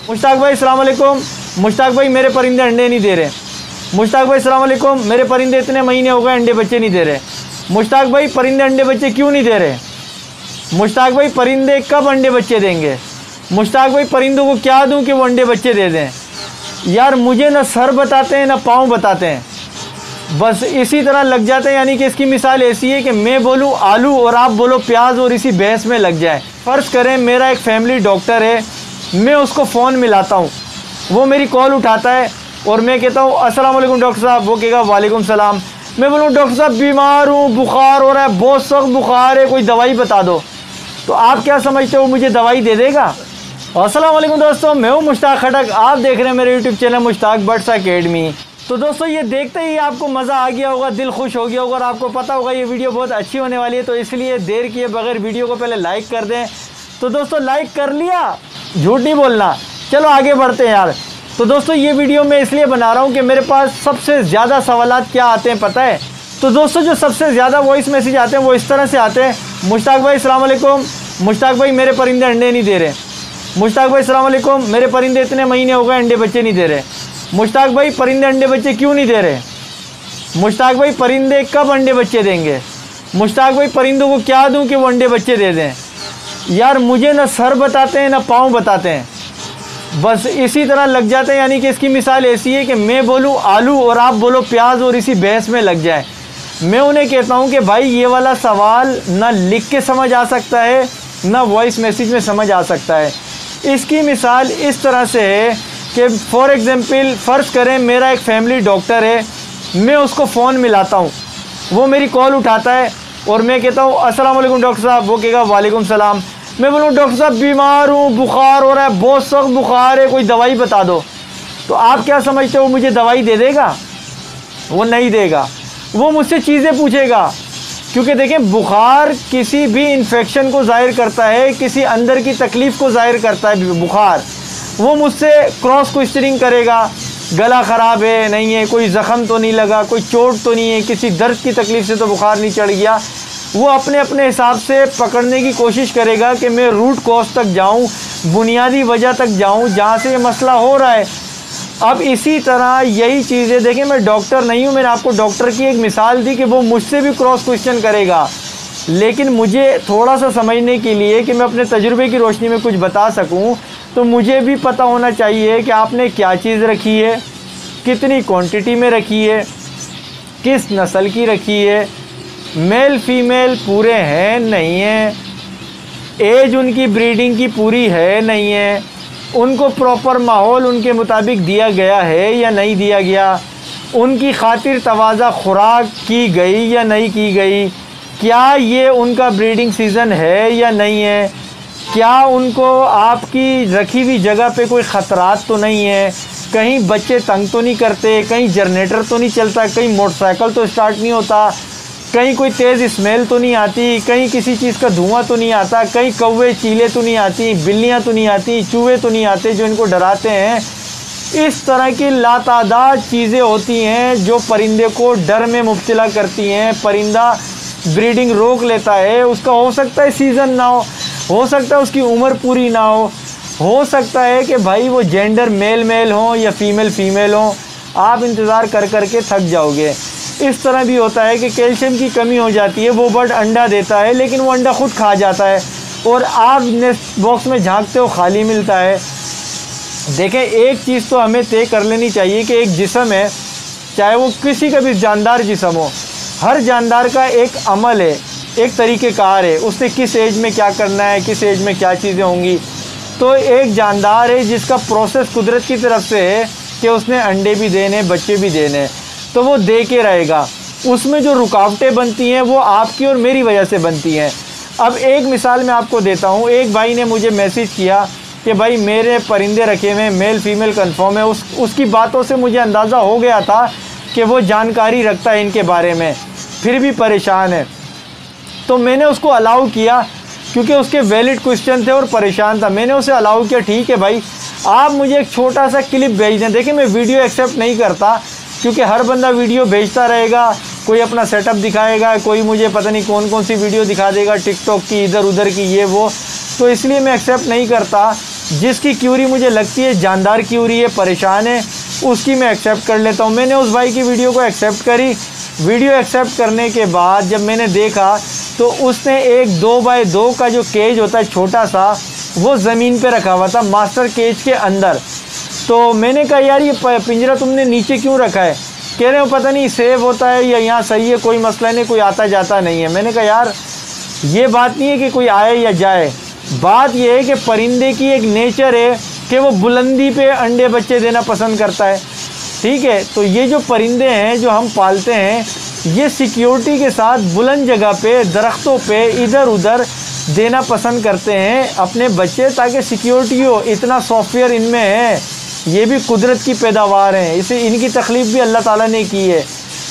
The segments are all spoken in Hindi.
मुश्ताक भाई अस्सलाम वालेकुम। मुश्ताक भाई मेरे परिंदे अंडे नहीं दे रहे। मुश्ताक भाई अस्सलाम वालेकुम। मेरे परिंदे इतने महीने हो गए अंडे बच्चे नहीं दे रहे। मुश्ताक भाई परिंदे अंडे बच्चे क्यों नहीं दे रहे? मुश्ताक भाई परिंदे कब अंडे बच्चे देंगे? मुश्ताक भाई परिंदों को क्या दूं कि वो अंडे बच्चे दे दें? यार मुझे ना सर बताते हैं ना पाँव बताते हैं, बस इसी तरह लग जाते हैं। यानी कि इसकी मिसाल ऐसी है कि मैं बोलूँ आलू और आप बोलो प्याज और इसी बहस में लग जाए। फ़र्ज़ करें मेरा एक फैमिली डॉक्टर है, मैं उसको फ़ोन मिलाता हूँ, वो मेरी कॉल उठाता है और मैं कहता हूँ अस्सलाम वालेकुम डॉक्टर साहब, वो कहेगा वालेकुम सलाम। मैं बोलूँ डॉक्टर साहब बीमार हूँ, बुखार हो रहा है, बहुत सख्त बुखार है, कोई दवाई बता दो। तो आप क्या समझते हो मुझे दवाई दे देगा? अस्सलाम वालेकुम दोस्तों, मैं हूँ मुश्ताक खटक, आप देख रहे हैं मेरे YouTube channel Mushtaq birds academy. तो दोस्तों ये देखते ही आपको मज़ा आ गया होगा, दिल खुश हो गया होगा और आपको पता होगा ये वीडियो बहुत अच्छी होने वाली है, तो इसलिए देर किए बगैर वीडियो को पहले लाइक कर दें। तो दोस्तों लाइक कर लिया, झूठ नहीं बोलना। चलो आगे बढ़ते हैं यार। तो दोस्तों ये वीडियो मैं इसलिए बना रहा हूँ कि मेरे पास सबसे ज़्यादा सवालात क्या आते हैं पता है? तो दोस्तों जो सबसे ज़्यादा वॉइस मैसेज आते हैं वो इस तरह से आते हैं, मुश्ताक भाई अस्सलाम वालेकुम। मुश्ताक भाई मेरे परिंदे अंडे नहीं दे रहे। मुश्ताक भाई अस्सलाम वालेकुम। मेरे परिंदे इतने महीने हो गए अंडे बच्चे नहीं दे रहे। मुश्ताक भाई परिंदे अंडे बच्चे क्यों नहीं दे रहे? मुश्ताक भाई परिंदे कब अंडे बच्चे देंगे? मुश्ताक भाई परिंदों को क्या दूं कि वो अंडे बच्चे दे दें? यार मुझे ना सर बताते हैं ना पाँव बताते हैं, बस इसी तरह लग जाते हैं। यानी कि इसकी मिसाल ऐसी है कि मैं बोलूँ आलू और आप बोलो प्याज और इसी बहस में लग जाए। मैं उन्हें कहता हूँ कि भाई ये वाला सवाल ना लिख के समझ आ सकता है ना वॉइस मैसेज में समझ आ सकता है। इसकी मिसाल इस तरह से है कि फॉर एग्ज़ाम्पल फ़र्ज़ करें मेरा एक फैमिली डॉक्टर है, मैं उसको फ़ोन मिलाता हूँ, वो मेरी कॉल उठाता है और मैं कहता हूँ अस्सलाम वालेकुम डॉक्टर साहब, वो कहेगा वालेकुम सलाम। मैं बोलूँ डॉक्टर साहब बीमार हूँ, बुखार हो रहा है, बहुत सख्त बुखार है, कोई दवाई बता दो। तो आप क्या समझते हो मुझे दवाई दे देगा? वो नहीं देगा, वो मुझसे चीज़ें पूछेगा। क्योंकि देखें बुखार किसी भी इन्फेक्शन को ज़ाहिर करता है, किसी अंदर की तकलीफ़ को ज़ाहिर करता है बुखार। वो मुझसे क्रॉस क्वेश्चनिंग करेगा, गला ख़राब है नहीं है, कोई ज़ख़म तो नहीं लगा, कोई चोट तो नहीं है, किसी दर्द की तकलीफ़ से तो बुखार नहीं चढ़ गया। वो अपने अपने हिसाब से पकड़ने की कोशिश करेगा कि मैं रूट कॉज तक जाऊं, बुनियादी वजह तक जाऊं जहां से ये मसला हो रहा है। अब इसी तरह यही चीज़ें देखें, मैं डॉक्टर नहीं हूं, मैंने आपको डॉक्टर की एक मिसाल दी कि वो मुझसे भी क्रॉस क्वेश्चन करेगा, लेकिन मुझे थोड़ा सा समझने के लिए कि मैं अपने तजुर्बे की रोशनी में कुछ बता सकूं, तो मुझे भी पता होना चाहिए कि आपने क्या चीज़ रखी है, कितनी क्वांटिटी में रखी है, किस नस्ल की रखी है, मेल फीमेल पूरे हैं नहीं हैं, एज उनकी ब्रीडिंग की पूरी है नहीं है, उनको प्रॉपर माहौल उनके मुताबिक दिया गया है या नहीं दिया गया, उनकी खातिर तवाज़ा खुराक की गई या नहीं की गई, क्या ये उनका ब्रीडिंग सीज़न है या नहीं है, क्या उनको आपकी रखी हुई जगह पे कोई ख़तरात तो नहीं है, कहीं बच्चे तंग तो नहीं करते, कहीं जनरेटर तो नहीं चलता, कहीं मोटरसाइकिल तो स्टार्ट नहीं होता, कहीं कोई तेज़ स्मेल तो नहीं आती, कहीं किसी चीज़ का धुआं तो नहीं आता, कहीं कौवे चीले तो नहीं आती, बिल्लियाँ तो नहीं आती, चूहे तो नहीं आते जो इनको डराते हैं। इस तरह की लातादाद चीज़ें होती हैं जो परिंदे को डर में मुब्तला करती हैं। परिंदा ब्रीडिंग रोक लेता है, उसका हो सकता है सीज़न ना हो सकता है उसकी उम्र पूरी ना हो सकता है कि भाई वो जेंडर मेल हो या फीमेल हो, आप इंतज़ार कर कर के थक जाओगे। इस तरह भी होता है कि कैल्शियम की कमी हो जाती है, वो बर्ड अंडा देता है लेकिन वो अंडा खुद खा जाता है और आप नेस्ट बॉक्स में झांकते हो खाली मिलता है। देखें एक चीज़ तो हमें तय कर लेनी चाहिए कि एक जिस्म है, चाहे वो किसी का भी जानदार जिस्म हो, हर जानदार का एक अमल है, एक तरीक़ेकार है, उसने किस एज में क्या करना है, किस एज में क्या चीज़ें होंगी। तो एक जानदार है जिसका प्रोसेस कुदरत की तरफ से है कि उसने अंडे भी देने, बच्चे भी देने, तो वो दे के रहेगा। उसमें जो रुकावटें बनती हैं वो आपकी और मेरी वजह से बनती हैं। अब एक मिसाल मैं आपको देता हूँ। एक भाई ने मुझे मैसेज किया कि भाई मेरे परिंदे रखे हुए मेल फीमेल कंफर्म है। उसकी बातों से मुझे अंदाज़ा हो गया था कि वो जानकारी रखता है इनके बारे में, फिर भी परेशान है। तो मैंने उसको अलाउ किया क्योंकि उसके वैलिड क्वेश्चन थे और परेशान था। मैंने उसे अलाउ किया, ठीक है भाई आप मुझे एक छोटा सा क्लिप भेज दें। देखिए मैं वीडियो एक्सेप्ट नहीं करता क्योंकि हर बंदा वीडियो भेजता रहेगा, कोई अपना सेटअप दिखाएगा, कोई मुझे पता नहीं कौन सी वीडियो दिखा देगा टिकटॉक की, इधर उधर की, ये वो, तो इसलिए मैं एक्सेप्ट नहीं करता। जिसकी क्यूरी मुझे लगती है जानदार क्यूरी है, परेशान है, उसकी मैं एक्सेप्ट कर लेता हूँ। मैंने उस भाई की वीडियो को एक्सेप्ट करी। वीडियो एक्सेप्ट करने के बाद जब मैंने देखा तो उसने एक 2x2 का जो केज होता है छोटा सा, वो ज़मीन पे रखा हुआ था मास्टर केज के अंदर। तो मैंने कहा यार ये पिंजरा तुमने नीचे क्यों रखा है? कह रहे हो पता नहीं सेव होता है या यहाँ सही है, कोई मसला नहीं, कोई आता जाता नहीं है। मैंने कहा यार ये बात नहीं है कि कोई आए या जाए, बात ये है कि परिंदे की एक नेचर है कि वो बुलंदी पे अंडे बच्चे देना पसंद करता है। ठीक है, तो ये जो परिंदे हैं जो हम पालते हैं, ये सिक्योरिटी के साथ बुलंद जगह पे, दरख्तों पे, इधर उधर देना पसंद करते हैं अपने बच्चे, ताकि सिक्योरिटी हो। इतना सॉफ्टवेयर इनमें है, ये भी कुदरत की पैदावार है, इसे इनकी तकलीफ़ भी अल्लाह ताला ने की है,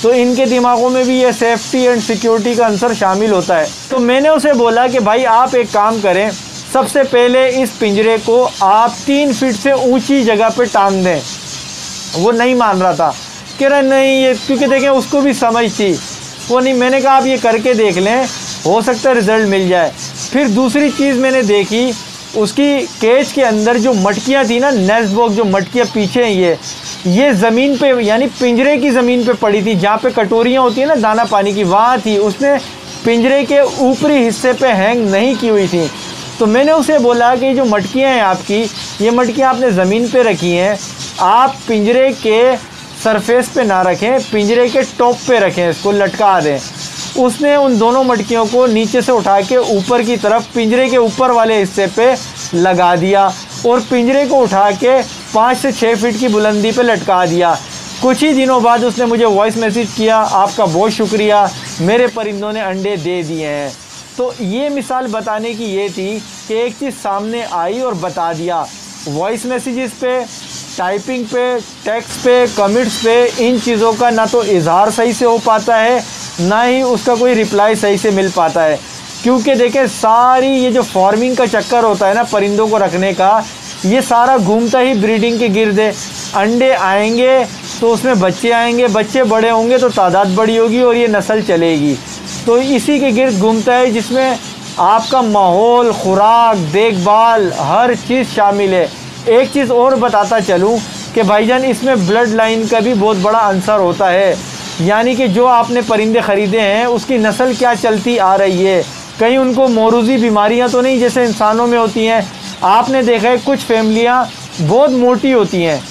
तो इनके दिमागों में भी ये सेफ्टी एंड सिक्योरिटी का आंसर शामिल होता है। तो मैंने उसे बोला कि भाई आप एक काम करें, सबसे पहले इस पिंजरे को आप 3 फीट से ऊंची जगह पे टांग दें। वो नहीं मान रहा था, कह रहा नहीं ये, क्योंकि देखें उसको भी समझ थी वो नहीं। मैंने कहा आप ये करके देख लें, हो सकता है रिज़ल्ट मिल जाए। फिर दूसरी चीज़ मैंने देखी, उसकी केज के अंदर जो मटकियाँ थी ना, नेस्ट बॉक्स जो मटकियाँ पीछे हैं, ये ज़मीन पे यानी पिंजरे की ज़मीन पे पड़ी थी, जहाँ पे कटोरियाँ होती हैं ना दाना पानी की, वहाँ थी। उसने पिंजरे के ऊपरी हिस्से पे हैंग नहीं की हुई थी। तो मैंने उसे बोला कि जो मटकियाँ हैं आपकी, ये मटकियाँ आपने ज़मीन पे रखी हैं, आप पिंजरे के सरफेस पे ना रखें, पिंजरे के टॉप पे रखें, इसको लटका दें। उसने उन दोनों मटकियों को नीचे से उठा के ऊपर की तरफ पिंजरे के ऊपर वाले हिस्से पे लगा दिया और पिंजरे को उठा के 5 से 6 फीट की बुलंदी पे लटका दिया। कुछ ही दिनों बाद उसने मुझे वॉइस मैसेज किया, आपका बहुत शुक्रिया, मेरे परिंदों ने अंडे दे दिए हैं। तो ये मिसाल बताने की ये थी कि एक चीज़ सामने आई और बता दिया। वॉइस मैसेजेस पे, टाइपिंग पे, टेक्स्ट पे, कमेंट्स पे, इन चीज़ों का ना तो इजहार सही से हो पाता है, ना ही उसका कोई रिप्लाई सही से मिल पाता है। क्योंकि देखें सारी ये जो फार्मिंग का चक्कर होता है ना परिंदों को रखने का, ये सारा घूमता ही ब्रीडिंग के गिर्द है। अंडे आएंगे तो उसमें बच्चे आएंगे, बच्चे बड़े होंगे तो तादाद बड़ी होगी और ये नस्ल चलेगी। तो इसी के गिर्द घूमता है, जिसमें आपका माहौल, खुराक, देखभाल, हर चीज़ शामिल है। एक चीज़ और बताता चलूँ कि भाईजान इसमें ब्लड लाइन का भी बहुत बड़ा आंसर होता है, यानी कि जो आपने परिंदे ख़रीदे हैं उसकी नस्ल क्या चलती आ रही है, कहीं उनको मौरूज़ी बीमारियां तो नहीं जैसे इंसानों में होती हैं। आपने देखा है कुछ फैमिलियां बहुत मोटी होती हैं,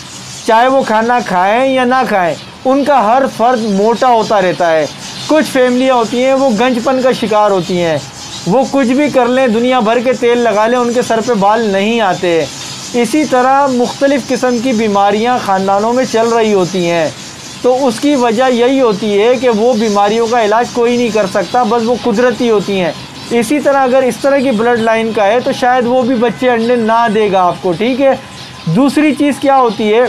चाहे वो खाना खाएं या ना खाएं, उनका हर फर्द मोटा होता रहता है। कुछ फैमिलियां होती हैं वो गंजपन का शिकार होती हैं, वो कुछ भी कर लें, दुनिया भर के तेल लगा लें, उनके सर पे बाल नहीं आते। इसी तरह मुख्तलिफ़ किस्म की बीमारियां ख़ानदानों में चल रही होती हैं। तो उसकी वजह यही होती है कि वो बीमारियों का इलाज कोई नहीं कर सकता, बस वो कुदरती होती हैं। इसी तरह अगर इस तरह की ब्लड लाइन का है तो शायद वो भी बच्चे अंडे ना देगा आपको। ठीक है, दूसरी चीज़ क्या होती है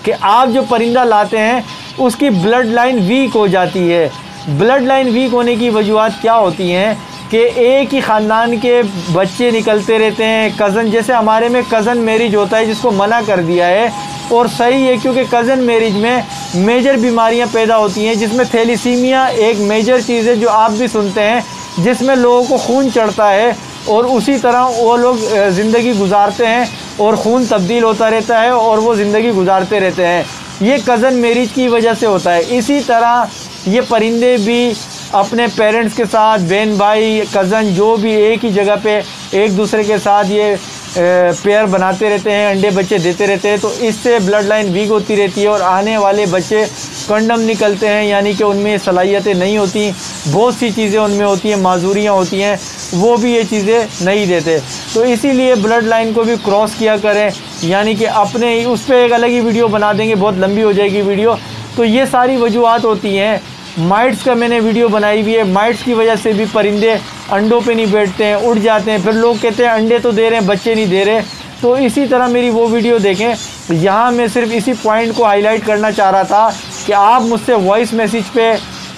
कि आप जो परिंदा लाते हैं उसकी ब्लड लाइन वीक हो जाती है। ब्लड लाइन वीक होने की वजूहत क्या होती हैं कि एक ही ख़ानदान के बच्चे निकलते रहते हैं, कज़न, जैसे हमारे में कज़न मैरिज होता है जिसको मना कर दिया है, और सही है क्योंकि कज़न मैरिज में मेजर बीमारियां पैदा होती हैं, जिसमें थैलीसीमिया एक मेजर चीज़ है जो आप भी सुनते हैं, जिसमें लोगों को खून चढ़ता है और उसी तरह वो लोग ज़िंदगी गुजारते हैं और खून तब्दील होता रहता है और वो ज़िंदगी गुजारते रहते हैं। ये कज़न मैरिज की वजह से होता है। इसी तरह ये परिंदे भी अपने पेरेंट्स के साथ, बहन भाई, कज़न, जो भी एक ही जगह पे एक दूसरे के साथ ये पेयर बनाते रहते हैं, अंडे बच्चे देते रहते हैं, तो इससे ब्लड लाइन वीक होती रहती है और आने वाले बच्चे कंडम निकलते हैं, यानी कि उनमें सलाहियतें नहीं होती, बहुत सी चीज़ें उनमें होती हैं, माजूरियाँ होती हैं, वो भी ये चीज़ें नहीं देते। तो इसीलिए ब्लड लाइन को भी क्रॉस किया करें, यानी कि अपने उस पर एक अलग ही वीडियो बना देंगे, बहुत लंबी हो जाएगी वीडियो। तो ये सारी वजूहत होती हैं। माइट्स का मैंने वीडियो बनाई हुई है, माइट्स की वजह से भी परिंदे अंडों पे नहीं बैठते हैं, उड़ जाते हैं, फिर लोग कहते हैं अंडे तो दे रहे हैं, बच्चे नहीं दे रहे। तो इसी तरह मेरी वो वीडियो देखें। यहाँ मैं सिर्फ इसी पॉइंट को हाईलाइट करना चाह रहा था कि आप मुझसे वॉइस मैसेज पे,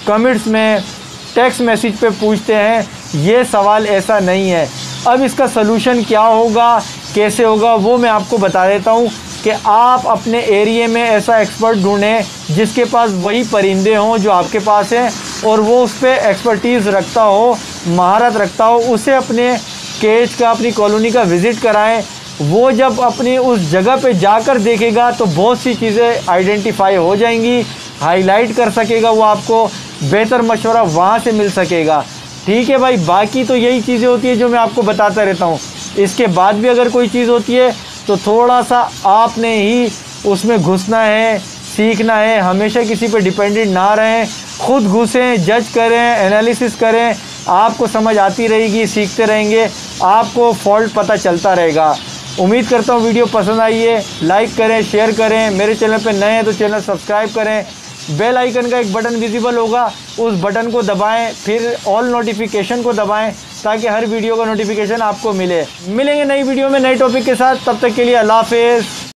कमेंट्स में, टेक्स्ट मैसेज पे पूछते हैं, ये सवाल ऐसा नहीं है। अब इसका सलूशन क्या होगा, कैसे होगा, वो मैं आपको बता देता हूँ कि आप अपने एरिए में ऐसा एक्सपर्ट ढूंढें जिसके पास वही परिंदे हों जो आपके पास हैं और वो उस पर एक्सपर्टीज़ रखता हो, महारत रखता हो। उसे अपने केज का, अपनी कॉलोनी का विज़िट कराएं, वो जब अपनी उस जगह पे जाकर देखेगा तो बहुत सी चीज़ें आइडेंटिफाई हो जाएंगी, हाईलाइट कर सकेगा, वो आपको बेहतर मशवरा वहाँ से मिल सकेगा। ठीक है भाई, बाकी तो यही चीज़ें होती है जो मैं आपको बताता रहता हूँ। इसके बाद भी अगर कोई चीज़ होती है तो थोड़ा सा आपने ही उसमें घुसना है, सीखना है। हमेशा किसी पे डिपेंडेंट ना रहें, खुद घुसें, जज करें, एनालिसिस करें, आपको समझ आती रहेगी, सीखते रहेंगे, आपको फॉल्ट पता चलता रहेगा। उम्मीद करता हूँ वीडियो पसंद आई है। लाइक करें, शेयर करें, मेरे चैनल पे नए हैं तो चैनल सब्सक्राइब करें। बेल आइकन का एक बटन विजिबल होगा, उस बटन को दबाएं, फिर ऑल नोटिफिकेशन को दबाएं ताकि हर वीडियो का नोटिफिकेशन आपको मिले। मिलेंगे नई वीडियो में नए टॉपिक के साथ, तब तक के लिए अल्लाह हाफिज़।